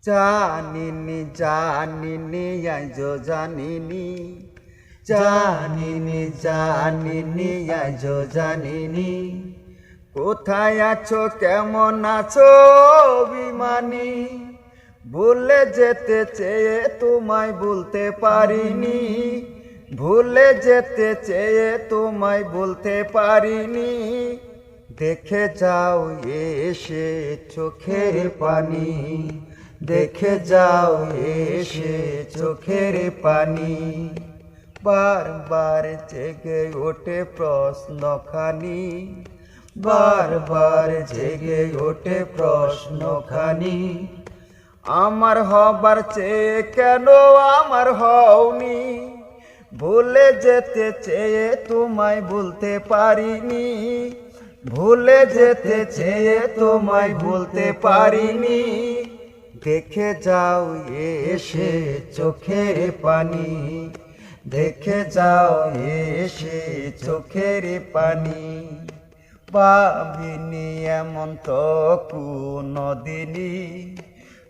জানিনি জানিনি আজও জানিনি, জানিনি জানিনি আজও জানিনি, কোথায় আছো কেমন আছো অভিমানী। ভুলে যেতে চেয়ে তোমায় বলতে পারিনি, ভুলে যেতে চেয়ে তোমায় বলতে পারিনি। দেখে যাও এসে চোখের পানি, দেখে যাও এসে চোখের পানি। বারবার জেগে ওঠে প্রশ্নখানি, বারবার জেগে ওঠে প্রশ্নখানি। আমার হবার চেয়ে কেন আমার হওনি, ভুলে যেতে চেয়ে তোমায় বলতে পারিনি, ভুলে যেতে চেয়ে তোমায় বলতে পারিনি। দেখে যাও এসে চোখের পানি, দেখে যাও এসে চোখের পানি। ভাবিনি এমন তো কোনদিনই,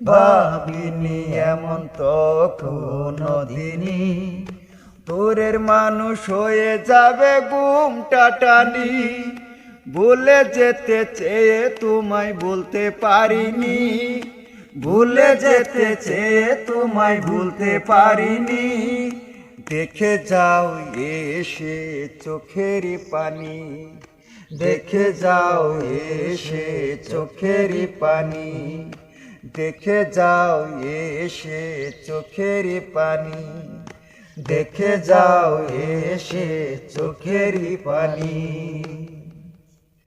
ভাবিনি এমন তো কোনদিনই, দূরের মানুষ হয়ে যাবে ঘুমটা টানি। ভুলে যেতে চেয়ে তোমায় বলতে পারিনি, ভুলে যেতে চেয়ে তোমায় বলতে পারিনি। দেখে যাও এসে চোখের পানি, দেখে যাও এসে চোখের পানি, দেখে যাও এসে চোখের পানি, দেখে যাও এসে চোখের পানি।